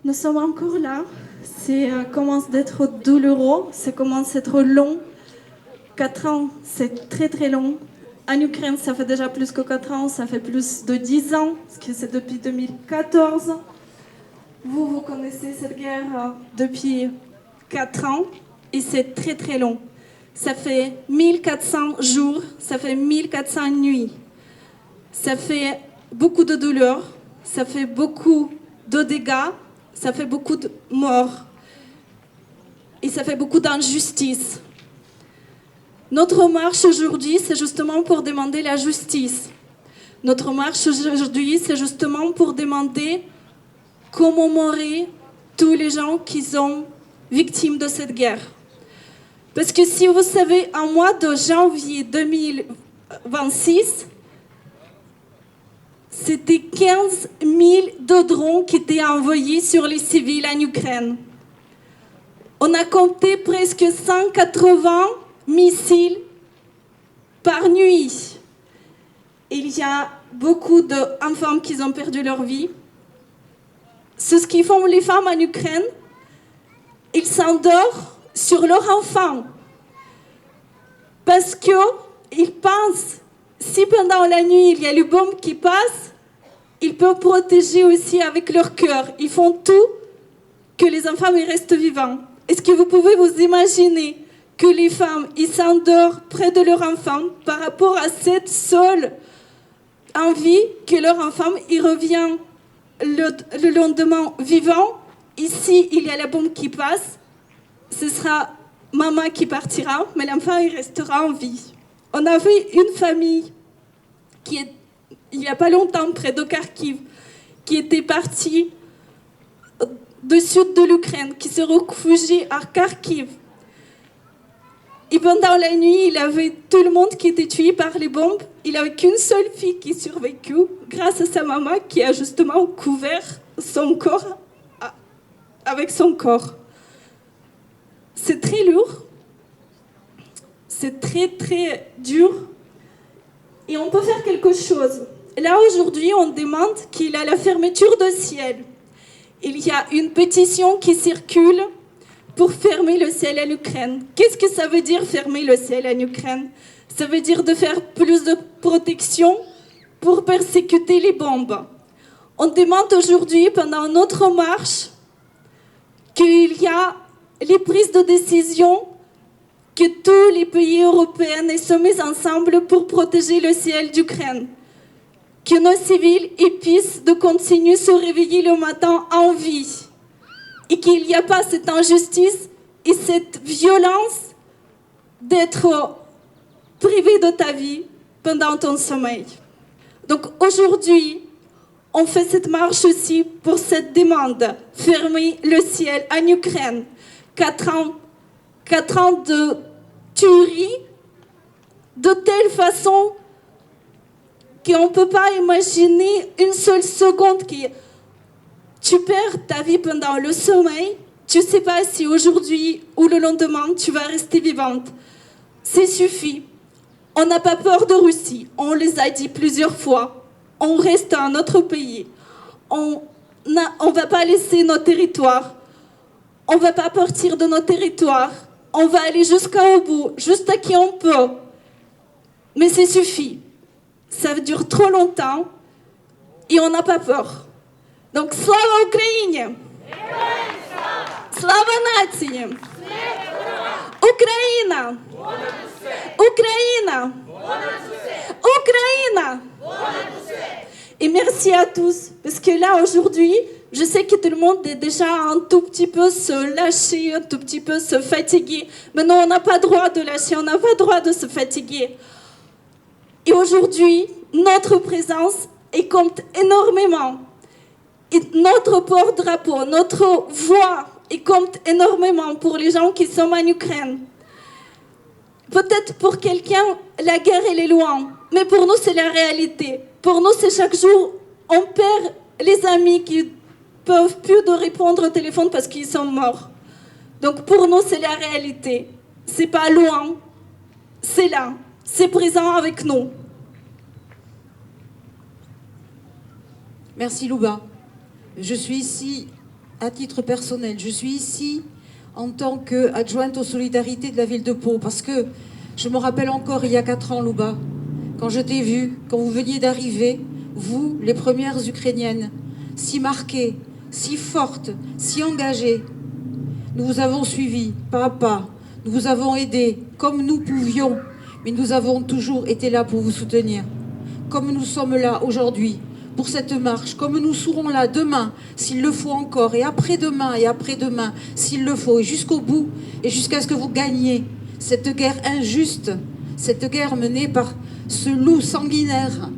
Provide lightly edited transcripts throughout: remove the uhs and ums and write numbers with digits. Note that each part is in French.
Nous sommes encore là. Ça commence d'être douloureux, ça commence d'être long. 4 ans, c'est très très long. En Ukraine, ça fait déjà plus que 4 ans, ça fait plus de 10 ans, parce que c'est depuis 2014. Vous connaissez cette guerre depuis 4 ans, et c'est très très long. Ça fait 1400 jours, ça fait 1400 nuits. Ça fait beaucoup de douleur, ça fait beaucoup de dégâts, ça fait beaucoup de morts. Et ça fait beaucoup d'injustice. Notre marche aujourd'hui, c'est justement pour demander la justice. Notre marche aujourd'hui, c'est justement pour demander comment mourir tous les gens qui sont victimes de cette guerre. Parce que si vous savez, en mois de janvier 2026, c'était 15 000 de drones qui étaient envoyés sur les civils en Ukraine. On a compté presque 180 missiles par nuit. Il y a beaucoup d'enfants qui ont perdu leur vie. C'est ce qu'ils font les femmes en Ukraine. Ils s'endorment sur leurs enfants. Parce qu'ils pensent, si pendant la nuit il y a les bombes qui passent, ils peuvent protéger aussi avec leur cœur. Ils font tout que les enfants ils restent vivants. Est-ce que vous pouvez vous imaginer que les femmes ils s'endorment près de leur enfant par rapport à cette seule envie que leur enfant il revient le lendemain vivant? Ici, il y a la bombe qui passe. Ce sera maman qui partira, mais l'enfant il restera en vie. On avait une famille qui est, il n'y a pas longtemps, près de Kharkiv, qui était partie du sud de l'Ukraine, qui se réfugiait à Kharkiv. Et pendant la nuit, il avait tout le monde qui était tué par les bombes. Il n'avait qu'une seule fille qui survécut, grâce à sa maman qui a justement couvert son corps avec son corps. C'est très lourd, c'est très très dur, et on peut faire quelque chose. Là aujourd'hui, on demande qu'il y ait la fermeture du ciel. Il y a une pétition qui circule pour fermer le ciel en Ukraine. Qu'est-ce que ça veut dire fermer le ciel en Ukraine? Ça veut dire de faire plus de protection pour persécuter les bombes. On demande aujourd'hui, pendant notre marche, qu'il y a les prises de décision, que tous les pays européens se mettent ensemble pour protéger le ciel d'Ukraine. Que nos civils puissent de continuer à se réveiller le matin en vie. Et qu'il n'y a pas cette injustice et cette violence d'être privé de ta vie pendant ton sommeil. Donc aujourd'hui, on fait cette marche aussi pour cette demande. Fermer le ciel en Ukraine. 4 ans de tuerie de telle façon qu'on ne peut pas imaginer une seule seconde que tu perds ta vie pendant le sommeil. Tu ne sais pas si aujourd'hui ou le lendemain tu vas rester vivante. C'est suffit. On n'a pas peur de Russie. On les a dit plusieurs fois. On reste dans notre pays. On ne va pas laisser nos territoires. On ne va pas partir de nos territoires. On va aller jusqu'au bout, jusqu'à qui on peut. Mais c'est suffit. Ça dure trop longtemps et on n'a pas peur. Donc, slava Ukraine! Slava nation! Ukraine! Ukraine! Ukraine! Et merci à tous, parce que là, aujourd'hui, je sais que tout le monde est déjà un tout petit peu se lâcher, un tout petit peu se fatiguer. Mais non, on n'a pas le droit de lâcher, on n'a pas le droit de se fatiguer. Et aujourd'hui, notre présence compte énormément. Et notre porte-drapeau, notre voix compte énormément pour les gens qui sont en Ukraine. Peut-être pour quelqu'un, la guerre, elle est loin. Mais pour nous, c'est la réalité. Pour nous, c'est chaque jour, on perd les amis qui peuvent plus de répondre au téléphone parce qu'ils sont morts. Donc pour nous, c'est la réalité. C'est pas loin, c'est là, c'est présent avec nous. Merci Louba. Je suis ici à titre personnel. Je suis ici en tant qu'adjointe aux solidarités de la ville de Pau, parce que je me rappelle encore il y a 4 ans, Louba, quand je t'ai vu, quand vous veniez d'arriver, vous, les premières Ukrainiennes, si marquées, si fortes, si engagées. Nous vous avons suivis pas à pas, nous vous avons aidés comme nous pouvions, mais nous avons toujours été là pour vous soutenir. Comme nous sommes là aujourd'hui pour cette marche, comme nous serons là demain, s'il le faut encore, et après-demain, s'il le faut, et jusqu'au bout, et jusqu'à ce que vous gagniez cette guerre injuste, cette guerre menée par ce loup sanguinaire,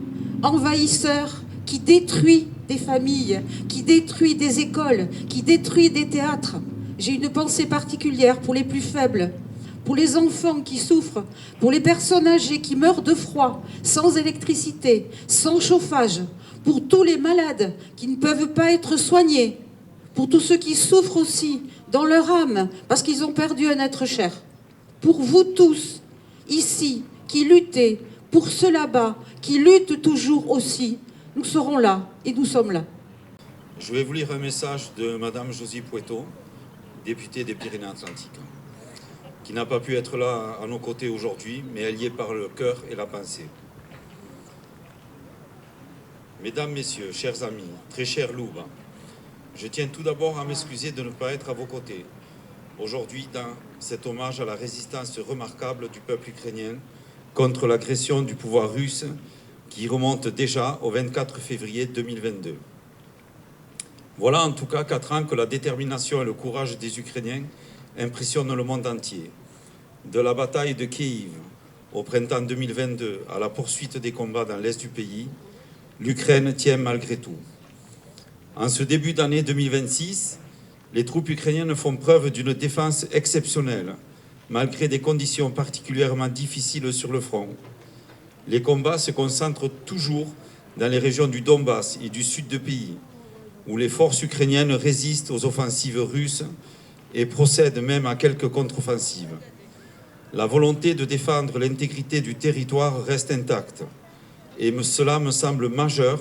envahisseur, qui détruit des familles, qui détruit des écoles, qui détruit des théâtres. J'ai une pensée particulière pour les plus faibles, pour les enfants qui souffrent, pour les personnes âgées qui meurent de froid, sans électricité, sans chauffage, pour tous les malades qui ne peuvent pas être soignés, pour tous ceux qui souffrent aussi dans leur âme parce qu'ils ont perdu un être cher. Pour vous tous, ici, qui luttez, pour ceux là-bas, qui luttent toujours aussi, nous serons là et nous sommes là. Je vais vous lire un message de Madame Josie Pouetto, députée des Pyrénées-Atlantiques, qui n'a pas pu être là à nos côtés aujourd'hui, mais elle y est par le cœur et la pensée. Mesdames, Messieurs, chers amis, très cher Louba, je tiens tout d'abord à m'excuser de ne pas être à vos côtés aujourd'hui dans cet hommage à la résistance remarquable du peuple ukrainien contre l'agression du pouvoir russe qui remonte déjà au 24 février 2022. Voilà en tout cas 4 ans que la détermination et le courage des Ukrainiens impressionnent le monde entier. De la bataille de Kiev au printemps 2022 à la poursuite des combats dans l'est du pays, l'Ukraine tient malgré tout. En ce début d'année 2026, les troupes ukrainiennes font preuve d'une défense exceptionnelle, malgré des conditions particulièrement difficiles sur le front. Les combats se concentrent toujours dans les régions du Donbass et du sud du pays, où les forces ukrainiennes résistent aux offensives russes et procèdent même à quelques contre-offensives. La volonté de défendre l'intégrité du territoire reste intacte, et cela me semble majeur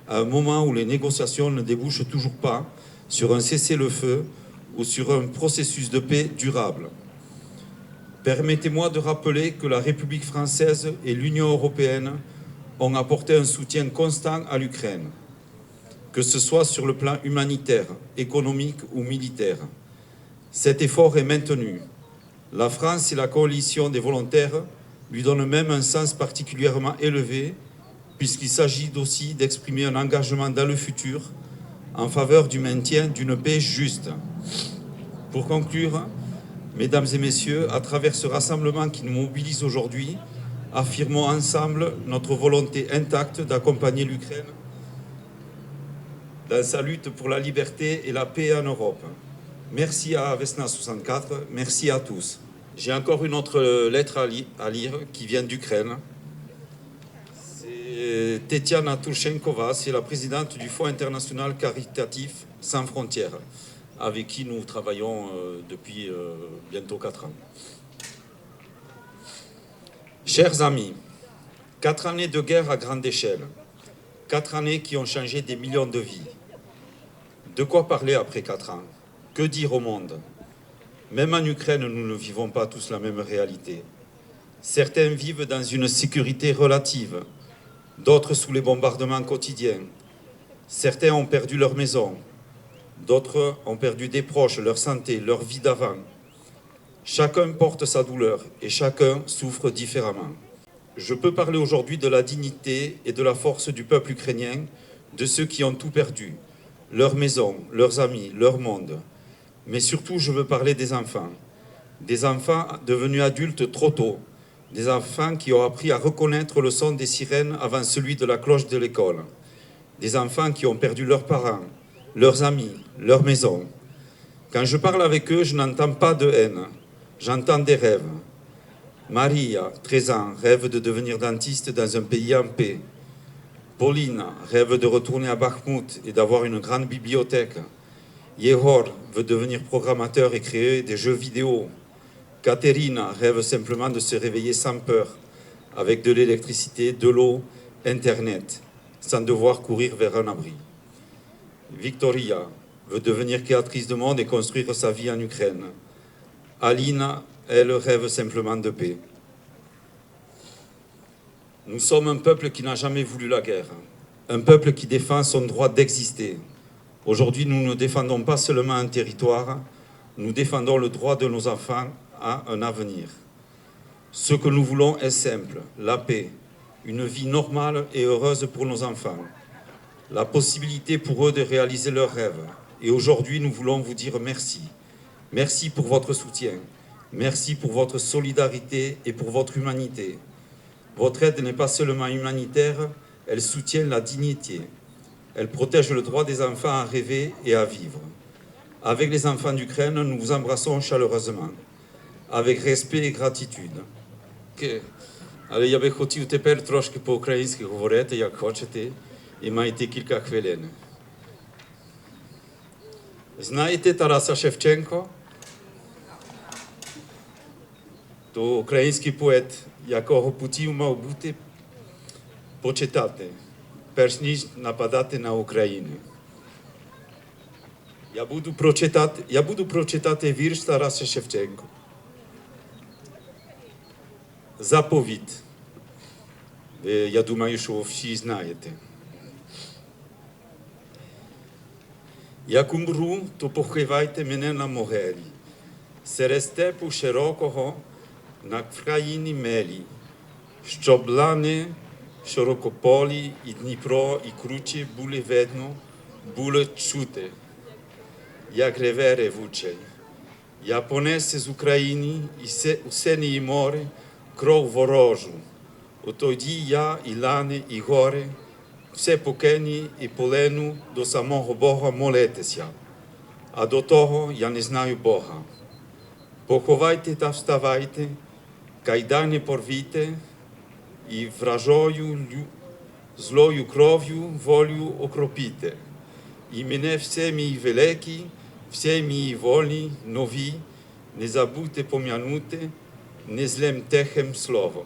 à un moment où les négociations ne débouchent toujours pas sur un cessez-le-feu ou sur un processus de paix durable. Permettez-moi de rappeler que la République française et l'Union européenne ont apporté un soutien constant à l'Ukraine, que ce soit sur le plan humanitaire, économique ou militaire. Cet effort est maintenu. La France et la coalition des volontaires lui donnent même un sens particulièrement élevé, puisqu'il s'agit aussi d'exprimer un engagement dans le futur en faveur du maintien d'une paix juste. Pour conclure, Mesdames et Messieurs, à travers ce rassemblement qui nous mobilise aujourd'hui, affirmons ensemble notre volonté intacte d'accompagner l'Ukraine dans sa lutte pour la liberté et la paix en Europe. Merci à Vesna 64, merci à tous. J'ai encore une autre lettre à lire qui vient d'Ukraine. C'est Tetiana Turchenkova, c'est la présidente du Fonds international caritatif Sans frontières, avec qui nous travaillons depuis bientôt 4 ans. Chers amis, 4 années de guerre à grande échelle, 4 années qui ont changé des millions de vies. De quoi parler après 4 ans? Que dire au monde? Même en Ukraine, nous ne vivons pas tous la même réalité. Certains vivent dans une sécurité relative, d'autres sous les bombardements quotidiens. Certains ont perdu leur maison, d'autres ont perdu des proches, leur santé, leur vie d'avant. Chacun porte sa douleur et chacun souffre différemment. Je peux parler aujourd'hui de la dignité et de la force du peuple ukrainien, de ceux qui ont tout perdu, leur maison, leurs amis, leur monde. Mais surtout, je veux parler des enfants devenus adultes trop tôt, des enfants qui ont appris à reconnaître le son des sirènes avant celui de la cloche de l'école, des enfants qui ont perdu leurs parents, leurs amis, leur maison. Quand je parle avec eux, je n'entends pas de haine, j'entends des rêves. Maria, 13 ans, rêve de devenir dentiste dans un pays en paix. Pauline rêve de retourner à Bakhmout et d'avoir une grande bibliothèque. Yehor veut devenir programmateur et créer des jeux vidéo. Katerina rêve simplement de se réveiller sans peur, avec de l'électricité, de l'eau, Internet, sans devoir courir vers un abri. Victoria veut devenir créatrice de monde et construire sa vie en Ukraine. Alina, elle, rêve simplement de paix. Nous sommes un peuple qui n'a jamais voulu la guerre, un peuple qui défend son droit d'exister. Aujourd'hui, nous ne défendons pas seulement un territoire, nous défendons le droit de nos enfants à un avenir. Ce que nous voulons est simple, la paix, une vie normale et heureuse pour nos enfants, la possibilité pour eux de réaliser leurs rêves. Et aujourd'hui, nous voulons vous dire merci. Merci pour votre soutien, merci pour votre solidarité et pour votre humanité. Votre aide n'est pas seulement humanitaire, elle soutient la dignité. Elle protège le droit des enfants à rêver et à vivre. Avec les enfants d'Ukraine, nous vous embrassons chaleureusement, avec respect і gratitude. Але я би хотів тепер трошки по-українськи говорити, як хочете, і маєте кілька хвилин. Знаєте Тараса Шевченко? То український поет, якого хотів мав бути почитати, перш ніж нападати на Україну. Я буду прочитати вірш Тараса Шевченко. Заповіт. Я думаю, що всі знаєте. Як умру, то поховайте мене на могилі, серед степу широкого, на країні мелі, щоб лани широкополі і Дніпро, і кручі були видно, були чути, як реве ревучий. Я понесе з України і у синє море кров ворожу. Отоді я і лани, і гори, все покині і полену до самого Бога молитися. А до того я не знаю Бога. Поховайте та вставайте, кайдани порвіте, і вражою злою кров'ю волю окропіте. І мене все мій великий, все мій вольні, нові, не забудьте пом'янути, не злим тихим словом.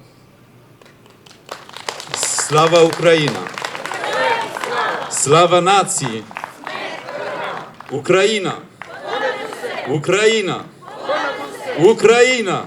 Слава Україна! Слава нації! Україна! Україна! Україна!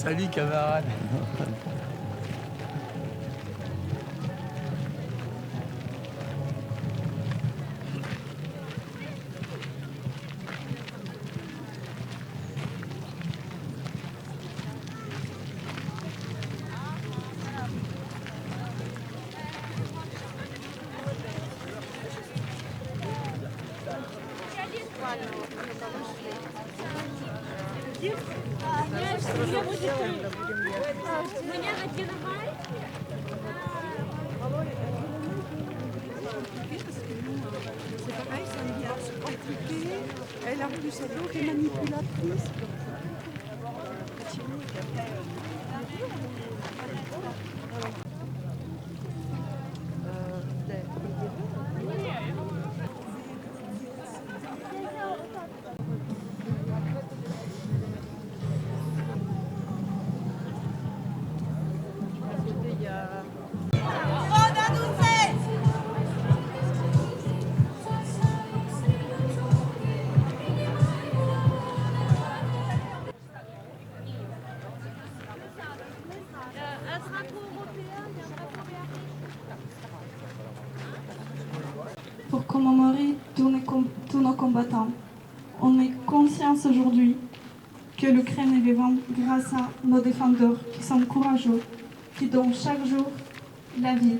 Salut camarade. C'est pareil, c'est un vierge compliqué. Elle a plus cette autre manipulatrice. Pour commémorer tous nos combattants, on est conscient aujourd'hui que l'Ukraine est vivante grâce à nos défendeurs qui sont courageux, qui donnent chaque jour la vie.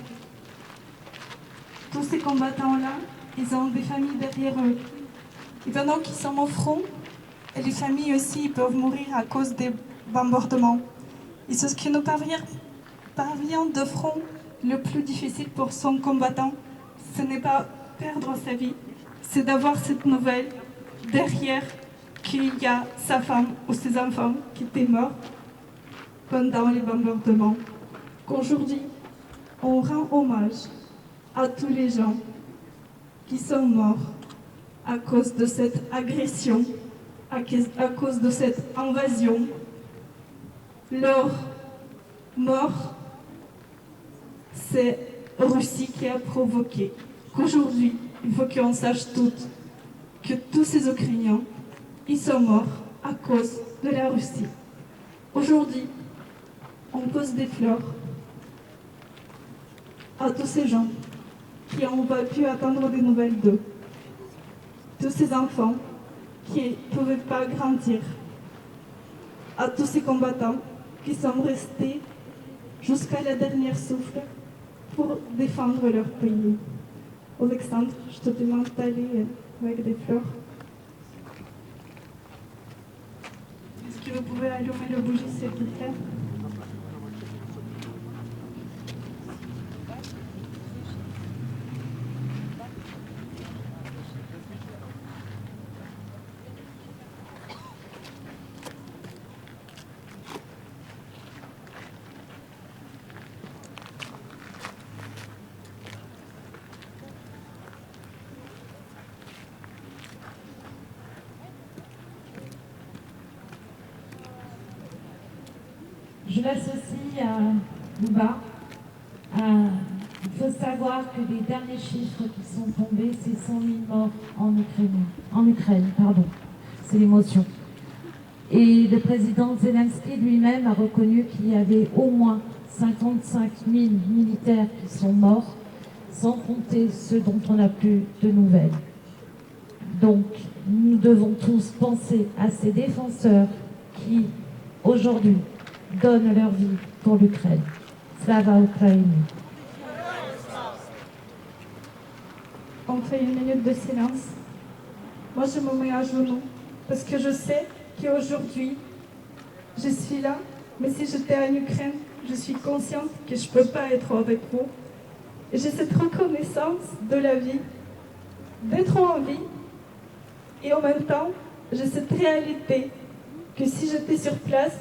Tous ces combattants-là, ils ont des familles derrière eux. Et pendant qu'ils sont au front, et les familles aussi ils peuvent mourir à cause des bombardements. Et ce qui nous parvient de front, le plus difficile pour son combattant, ce n'est pas perdre sa vie, c'est d'avoir cette nouvelle derrière qu'il y a sa femme ou ses enfants qui étaient morts pendant les bombardements. Qu'aujourd'hui, on rend hommage à tous les gens qui sont morts à cause de cette agression, à cause de cette invasion. Leur mort, c'est Russie qui a provoqué. Qu'aujourd'hui, il faut qu'on sache toutes que tous ces Ukrainiens, ils sont morts à cause de la Russie. Aujourd'hui, on pose des fleurs à tous ces gens qui n'ont pas pu attendre des nouvelles d'eux. Tous ces enfants qui ne pouvaient pas grandir. À tous ces combattants qui sont restés jusqu'à la dernière souffle pour défendre leur pays. Alexandre, je te demande d'aller avec des fleurs. Est-ce que vous pouvez allumer le bougie, s'il vous plaît? Je l'associe à Louba. Il faut savoir que les derniers chiffres qui sont tombés, c'est 100 000 morts en Ukraine. C'est l'émotion. Et le président Zelensky lui-même a reconnu qu'il y avait au moins 55 000 militaires qui sont morts, sans compter ceux dont on n'a plus de nouvelles. Donc, nous devons tous penser à ces défenseurs qui, aujourd'hui, donnent leur vie pour l'Ukraine. Slava Ukraini. On fait une minute de silence. Moi, je me mets à genoux parce que je sais qu'aujourd'hui, je suis là, mais si j'étais en Ukraine, je suis consciente que je ne peux pas être avec vous. Et j'ai cette reconnaissance de la vie, d'être en vie, et en même temps, j'ai cette réalité que si j'étais sur place,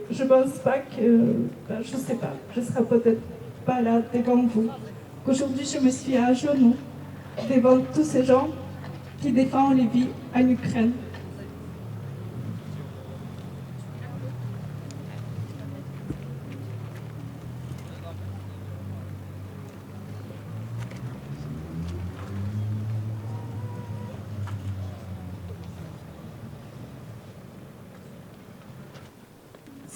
je ne pense pas que, je ne sais pas, je ne serais peut-être pas là devant vous. Qu'aujourd'hui, je me suis à genoux devant tous ces gens qui défendent les vies en Ukraine.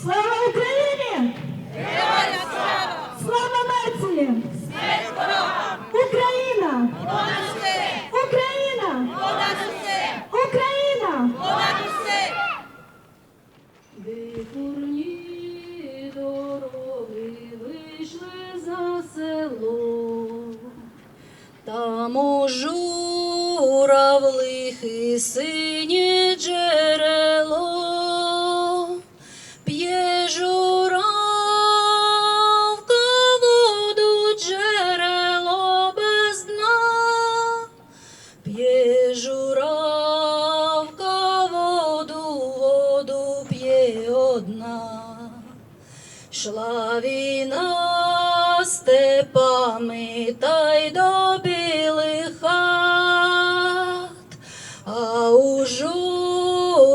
Слава Україні! Героям слава! Слава нації! Смерть ворогам! Україна! Понад усе! Україна! Понад усе! Україна! Понад усе! Де курні дороги вийшли за село, там у журавлихи синє джерело, п'є журавка воду, джерело без дна, п'є журавка воду, воду п'є одна. Шла війна степами та й до білих хат, а у журавлихи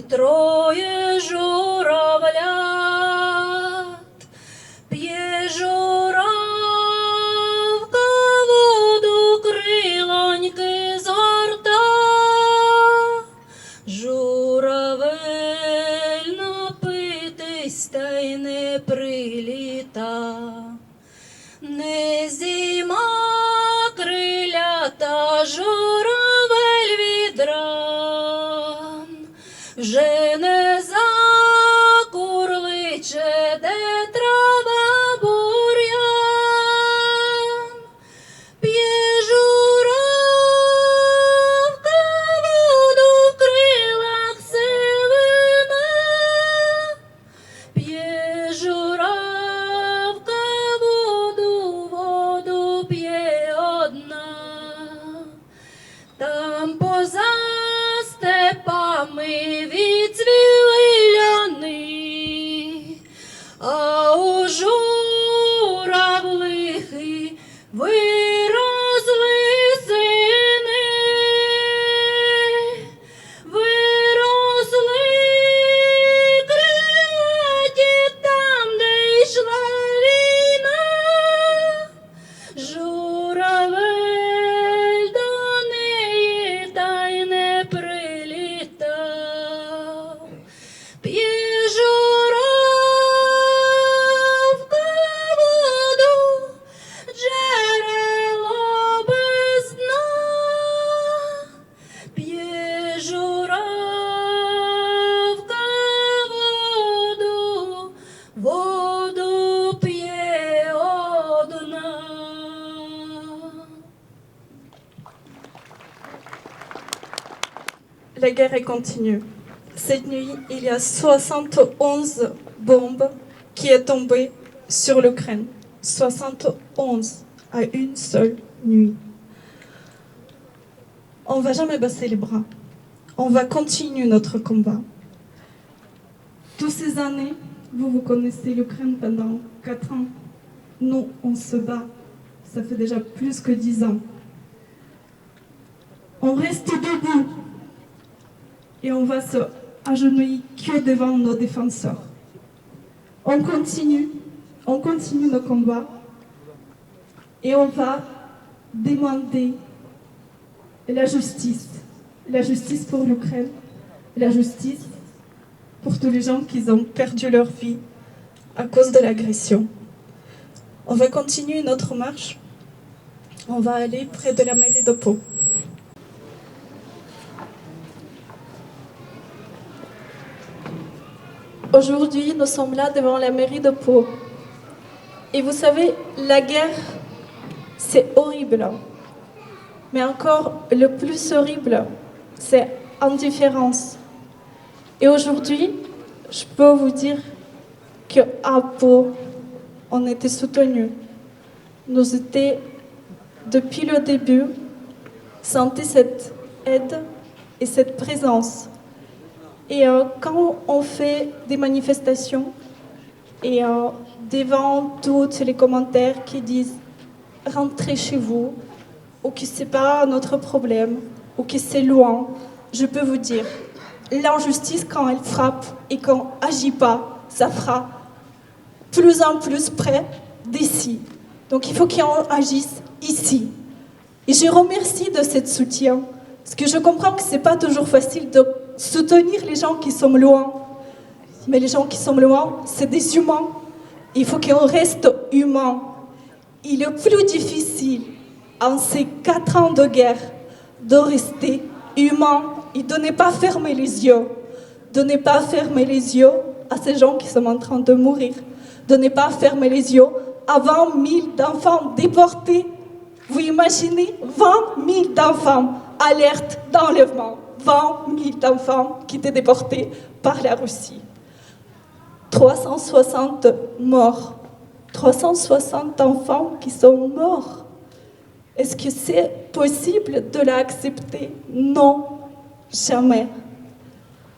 троє журавлят. П'є журавка воду, крилоньки згорта, журавель напитись та й не приліта. Не зима крилята, журавель від ран, вже не закурличе, де трава бур'ян. П'є журавка воду, в крилах сивина, п'є журавка воду, воду п'є одна. Там поза степами відцвіли ляни, а у журавлихи виросли сини, виросли крилаті там, де йшла війна. Журавель до неї та й не прилітав. П'є журавка воду, джерело без дна, п'є журавка воду, воду п'є одна. La guerre est continue. Cette nuit, il y a 71 bombes qui est tombée sur l'Ukraine. 71 à une seule nuit. On va jamais baisser les bras. On va continuer notre combat. Toutes ces années, vous connaissez l'Ukraine pendant 4 ans. Nous, on se bat. Ça fait déjà plus que 10 ans. On reste debout. Et on va se agenouiller que devant nos défenseurs. On continue nos combats et on va demander la justice pour l'Ukraine, la justice pour tous les gens qui ont perdu leur vie à cause de l'agression. On va continuer notre marche, on va aller près de la mairie de Pau. Aujourd'hui, nous sommes là devant la mairie de Pau. Et vous savez, la guerre, c'est horrible. Mais encore, le plus horrible, c'est l'indifférence. Et aujourd'hui, je peux vous dire qu'à Pau, on était soutenus. Nous étions, depuis le début, senti cette aide et cette présence. Et quand on fait des manifestations et devant tous les commentaires qui disent « rentrez chez vous » ou que ce n'est pas notre problème ou que c'est loin, je peux vous dire, l'injustice quand elle frappe et qu'on n'agit pas, ça fera plus en plus près d'ici. Donc il faut qu'on agisse ici. Et je remercie de ce soutien, parce que je comprends que ce n'est pas toujours facile de soutenir les gens qui sont loin. Mais les gens qui sont loin, c'est des humains. Il faut qu'on reste humain. Et le plus difficile, en ces 4 ans de guerre, de rester humain et de ne pas fermer les yeux. De ne pas fermer les yeux à ces gens qui sont en train de mourir. De ne pas fermer les yeux à 20 000 d'enfants déportés Vous imaginez 20 000 d'enfants, alerte d'enlèvement, 20 000 d'enfants qui étaient déportés par la Russie. 360 morts, 360 enfants qui sont morts. Est-ce que c'est possible de l'accepter? Non, jamais.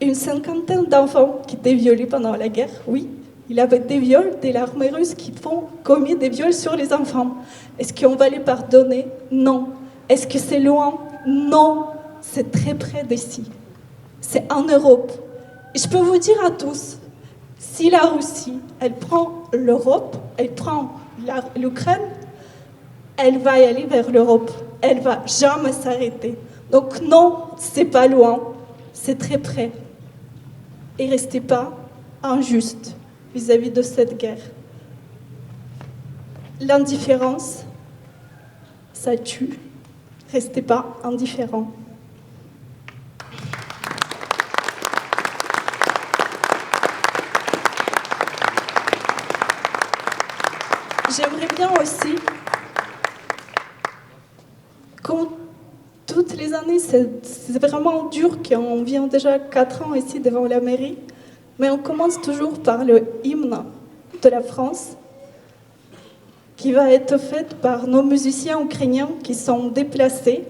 Une cinquantaine d'enfants qui étaient violés pendant la guerre, oui. Il y avait des viols de l'armée russe qui font commis des viols sur les enfants. Est-ce qu'on va les pardonner? Non. Est-ce que c'est loin? Non. C'est très près d'ici. C'est en Europe. Et je peux vous dire à tous, si la Russie, elle prend l'Europe, elle prend l'Ukraine, elle va y aller vers l'Europe. Elle va jamais s'arrêter. Donc non, c'est pas loin. C'est très près. Et restez pas injuste vis-à-vis de cette guerre. L'indifférence, ça tue. Restez pas indifférents. J'aimerais bien aussi, comme toutes les années, c'est vraiment dur qu'on vient déjà 4 ans ici devant la mairie, mais on commence toujours par le hymne de la France, qui va être fait par nos musiciens ukrainiens qui sont déplacés.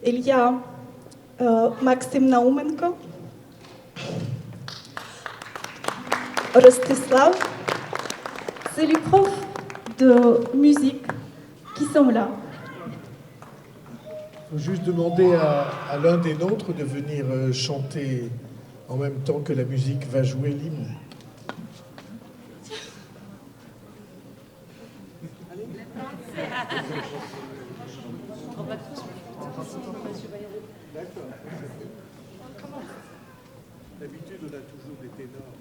Il y a Maxim Naumenko, Rostislav, c'est les profs de musique qui sont là. Il faut juste demander à l'un des nôtres de venir chanter en même temps que la musique va jouer l'hymne. D'habitude, on a toujours des ténors.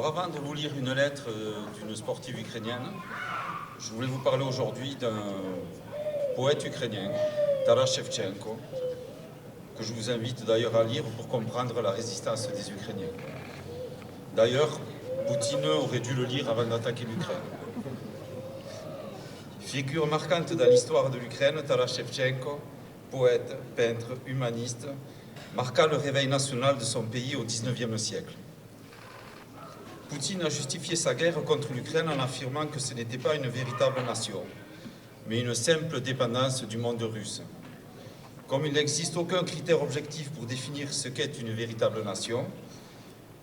avant de vous lire une lettre d'une sportive ukrainienne, je voulais vous parler aujourd'hui d'un poète ukrainien, Taras Shevchenko, que je vous invite d'ailleurs à lire pour comprendre la résistance des Ukrainiens. D'ailleurs, Poutine aurait dû le lire avant d'attaquer l'Ukraine. Figure marquante dans l'histoire de l'Ukraine, Taras Shevchenko, poète, peintre, humaniste, marqua le réveil national de son pays au XIXe siècle. Poutine a justifié sa guerre contre l'Ukraine en affirmant que ce n'était pas une véritable nation, mais une simple dépendance du monde russe. Comme il n'existe aucun critère objectif pour définir ce qu'est une véritable nation,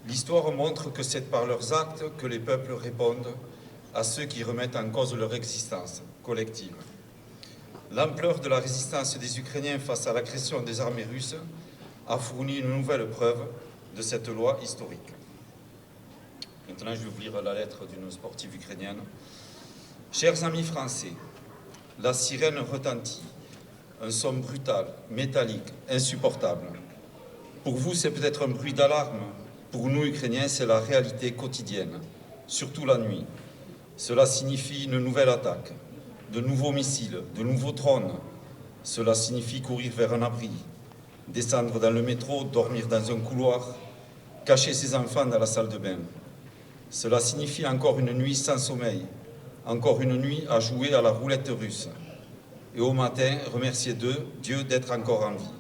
l'histoire montre que c'est par leurs actes que les peuples répondent à ceux qui remettent en cause leur existence collective. L'ampleur de la résistance des Ukrainiens face à l'agression des armées russes a fourni une nouvelle preuve de cette loi historique. Maintenant, je vais vous lire la lettre d'une sportive ukrainienne. Chers amis français, la sirène retentit, un son brutal, métallique, insupportable. Pour vous, c'est peut-être un bruit d'alarme. Pour nous, Ukrainiens, c'est la réalité quotidienne, surtout la nuit. Cela signifie une nouvelle attaque, de nouveaux missiles, de nouveaux drones. Cela signifie courir vers un abri, descendre dans le métro, dormir dans un couloir, cacher ses enfants dans la salle de bain. Cela signifie encore une nuit sans sommeil, encore une nuit à jouer à la roulette russe. Et au matin, remercier Dieu d'être encore en vie.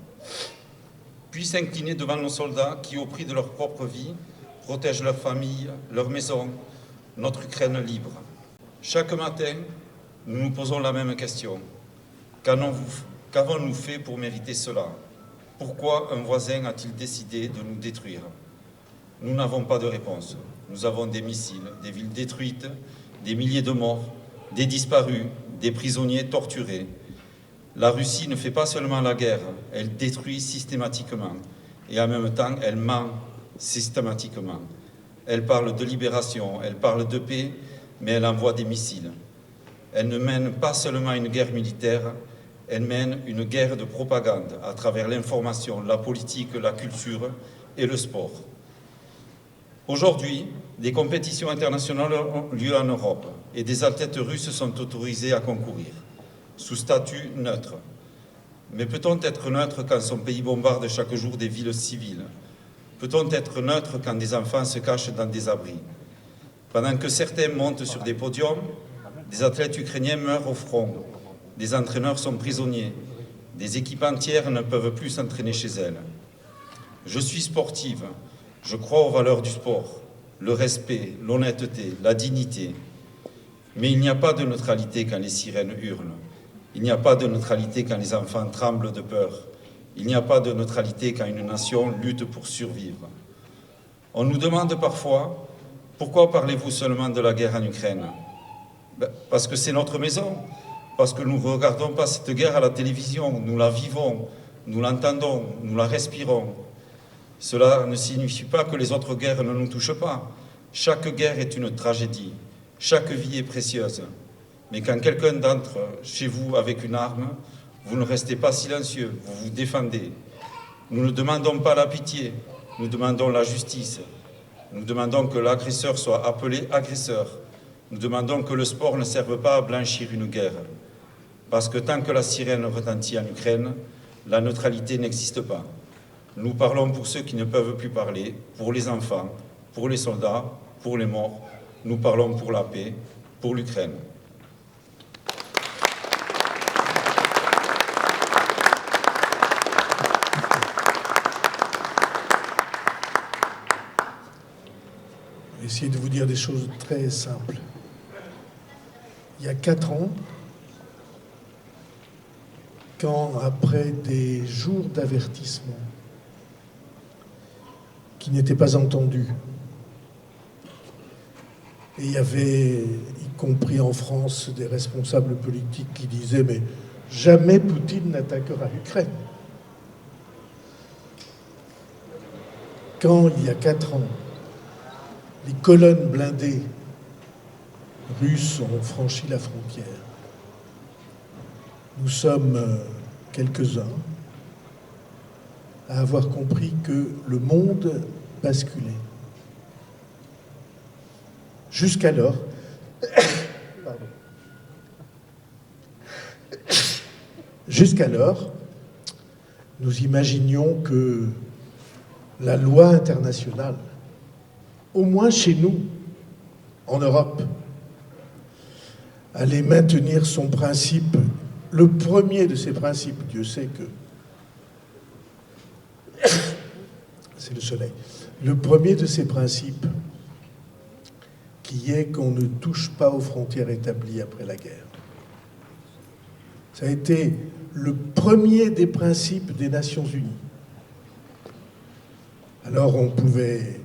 Puis s'incliner devant nos soldats qui, au prix de leur propre vie, protègent leur famille, leur maison, notre Ukraine libre. Chaque matin, nous nous posons la même question. Qu'avons-nous fait pour mériter cela? Pourquoi un voisin a-t-il décidé de nous détruire? Nous n'avons pas de réponse. Nous avons des missiles, des villes détruites, des milliers de morts, des disparus, des prisonniers torturés. La Russie ne fait pas seulement la guerre, elle détruit systématiquement. Et en même temps, elle ment systématiquement. Elle parle de libération, elle parle de paix, mais elle envoie des missiles. Elle ne mène pas seulement une guerre militaire, elle mène une guerre de propagande à travers l'information, la politique, la culture et le sport. Aujourd'hui, des compétitions internationales ont lieu en Europe et des athlètes russes sont autorisés à concourir, sous statut neutre. Mais peut-on être neutre quand son pays bombarde chaque jour des villes civiles? Peut-on être neutre quand des enfants se cachent dans des abris? Pendant que certains montent sur des podiums, des athlètes ukrainiens meurent au front, des entraîneurs sont prisonniers, des équipes entières ne peuvent plus s'entraîner chez elles. Je suis sportive, je crois aux valeurs du sport, le respect, l'honnêteté, la dignité. Mais il n'y a pas de neutralité quand les sirènes hurlent. Il n'y a pas de neutralité quand les enfants tremblent de peur. Il n'y a pas de neutralité quand une nation lutte pour survivre. On nous demande parfois, pourquoi parlez-vous seulement de la guerre en Ukraine? Parce que c'est notre maison, parce que nous ne regardons pas cette guerre à la télévision, nous la vivons, nous l'entendons, nous la respirons. Cela ne signifie pas que les autres guerres ne nous touchent pas. Chaque guerre est une tragédie, chaque vie est précieuse. Mais quand quelqu'un d'entre chez vous avec une arme, vous ne restez pas silencieux, vous vous défendez. Nous ne demandons pas la pitié, nous demandons la justice. Nous demandons que l'agresseur soit appelé agresseur. Nous demandons que le sport ne serve pas à blanchir une guerre. Parce que tant que la sirène retentit en Ukraine, la neutralité n'existe pas. Nous parlons pour ceux qui ne peuvent plus parler, pour les enfants, pour les soldats, pour les morts. Nous parlons pour la paix, pour l'Ukraine. Je vais essayer de vous dire des choses très simples. Il y a 4 ans, quand après des jours d'avertissement qui n'étaient pas entendus, et il y avait, y compris en France, des responsables politiques qui disaient « mais jamais Poutine n'attaquera l'Ukraine ». Quand, il y a 4 ans, les colonnes blindées russes ont franchi la frontière, nous sommes quelques-uns à avoir compris que le monde basculait. Jusqu'alors, jusqu'alors, nous imaginions que la loi internationale, au moins chez nous, en Europe, allait maintenir son principe, le premier de ses principes, Dieu sait que c'est le soleil, le premier de ses principes, qui est qu'on ne touche pas aux frontières établies après la guerre. Ça a été le premier des principes des Nations Unies. Alors on pouvait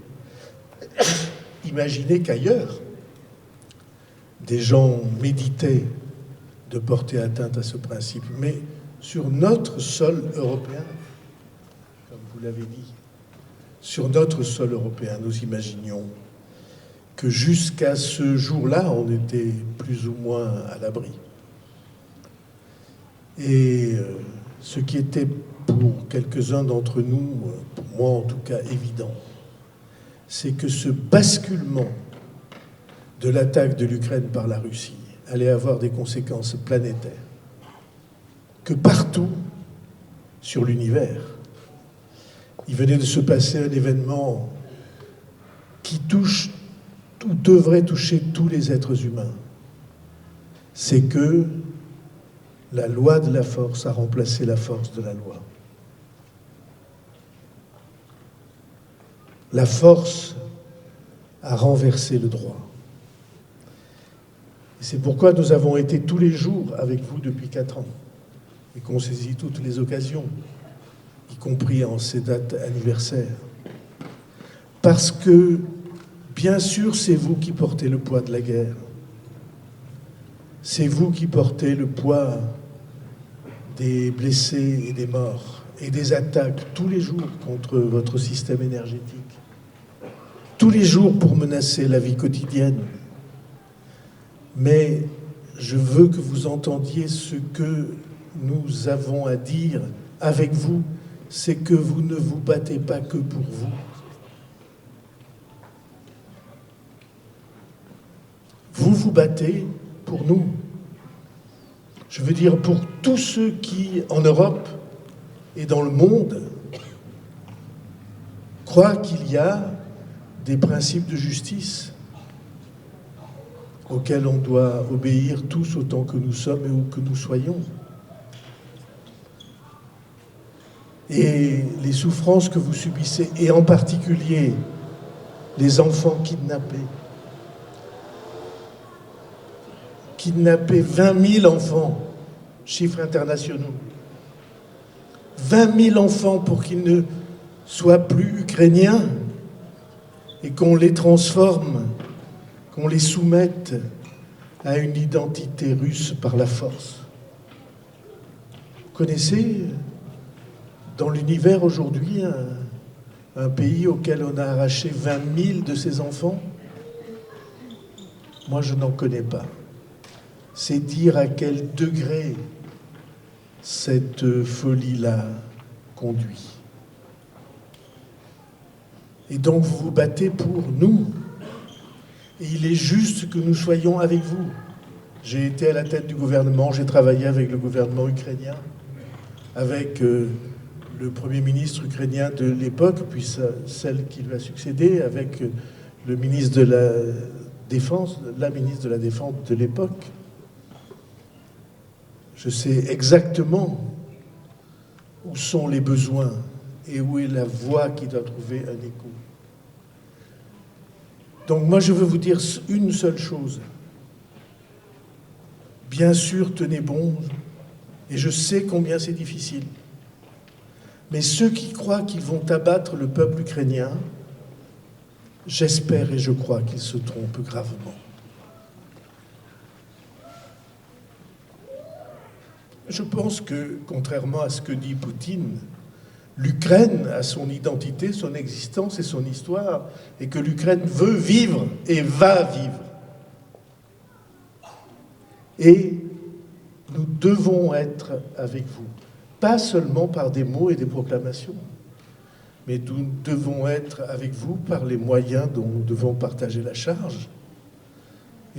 imaginer qu'ailleurs, des gens méditaient de porter atteinte à ce principe. Mais sur notre sol européen, comme vous l'avez dit, sur notre sol européen, nous imaginions que jusqu'à ce jour-là, on était plus ou moins à l'abri. Et ce qui était pour quelques-uns d'entre nous, pour moi en tout cas évident, c'est que ce basculement de l'attaque de l'Ukraine par la Russie allait avoir des conséquences planétaires. Que partout sur l'univers, il venait de se passer un événement qui touche ou devrait toucher tous les êtres humains. C'est que la loi de la force a remplacé la force de la loi. La force a renversé le droit. Et c'est pourquoi nous avons été tous les jours avec vous depuis 4 ans et qu'on saisit toutes les occasions, y compris en ces dates anniversaires. Parce que, bien sûr, c'est vous qui portez le poids de la guerre. C'est vous qui portez le poids des blessés et des morts et des attaques tous les jours contre votre système énergétique. Tous les jours pour menacer la vie quotidienne. Mais je veux que vous entendiez ce que nous avons à dire avec vous, c'est que vous ne vous battez pas que pour vous. Vous vous battez pour nous. Je veux dire pour tous ceux qui, en Europe et dans le monde, croient qu'il y a des principes de justice auxquels on doit obéir tous autant que nous sommes et où que nous soyons. Et les souffrances que vous subissez, et en particulier les enfants kidnappés, 20 000 enfants, chiffres internationaux, 20 000 enfants pour qu'ils ne soient plus ukrainiens et qu'on les transforme, qu'on les soumette à une identité russe par la force. Vous connaissez dans l'univers aujourd'hui un pays auquel on a arraché 20 000 de ses enfants? Moi, je n'en connais pas. C'est dire à quel degré cette folie-là conduit. Et donc, vous vous battez pour nous. Et il est juste que nous soyons avec vous. J'ai été à la tête du gouvernement, j'ai travaillé avec le gouvernement ukrainien, avec le Premier ministre ukrainien de l'époque, puis celle qui lui a succédé, avec le ministre de la Défense, la ministre de la Défense de l'époque. Je sais exactement où sont les besoins et où est la voix qui doit trouver un écho. Donc moi, je veux vous dire une seule chose. Bien sûr, tenez bon, et je sais combien c'est difficile. Mais ceux qui croient qu'ils vont abattre le peuple ukrainien, j'espère et je crois qu'ils se trompent gravement. Je pense que, contrairement à ce que dit Poutine, l'Ukraine a son identité, son existence et son histoire, et que l'Ukraine veut vivre et va vivre. Et nous devons être avec vous, pas seulement par des mots et des proclamations, mais nous devons être avec vous par les moyens dont nous devons partager la charge,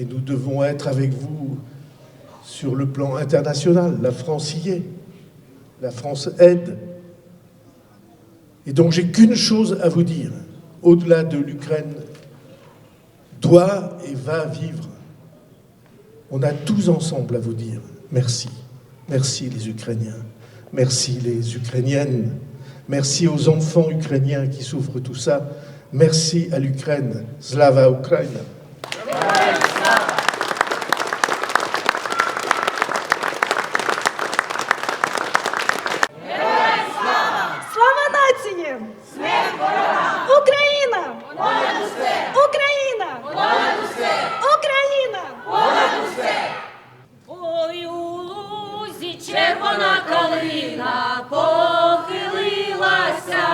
Et nous devons être avec vous sur le plan international. La France y est. La France aide. Et donc j'ai qu'une chose à vous dire. Au-delà de l'Ukraine, doit et va vivre. On a tous ensemble à vous dire merci. Merci les Ukrainiens. Merci les Ukrainiennes. Merci aux enfants ukrainiens qui souffrent tout ça. Merci à l'Ukraine. Slava Ukraina. Слава нації! Україна! Україна! Україна! Ой, у лузі червона калина похилилася,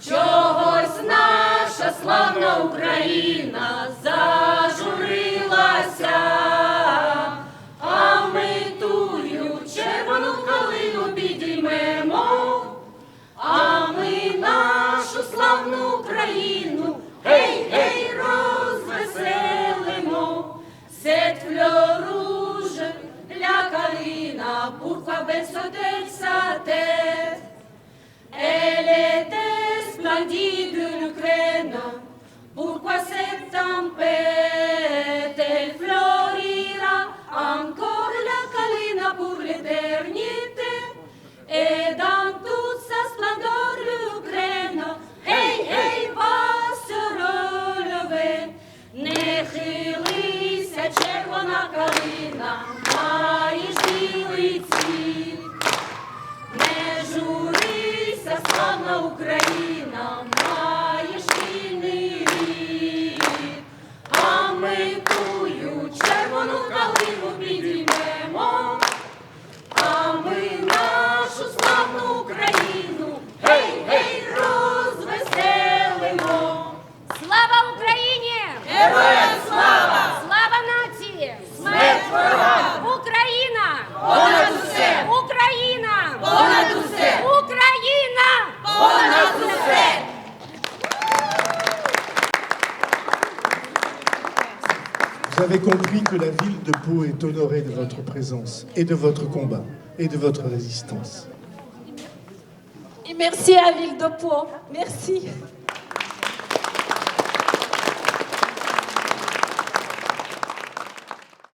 чогось наша славна Україна зажурилася, а ми тую червону калину підіймемо, а ми нашу славну Україну, гей, гей, розвеселимо. Cette fleur rouge, la colline, pourquoi baisse-t-elle sa tête? Elle était splendide, l'Ukraine, pourquoi cette tempête? Elle florira encore la colline pour l'éternité, et dans toute sa splendeur, l'Ukraine, hey, hey, va se relever. Нехилися, червона калина, маєш білий цвіт. Не журися, славна Україна, маєш вільний рід. А ми тую червону калину підіймемо, а ми нашу славну Україну, гей, гей, розвеселимо. Слава Україні! Героям слава! Слава нації! Смерть ворогам! Україна! Понад усе! Україна! Понад усе! Україна! Понад усе! Vous avez compris que la ville de Pau est honorée de votre présence et de votre combat et de votre résistance. Et merci à Ville de Pau. Merci.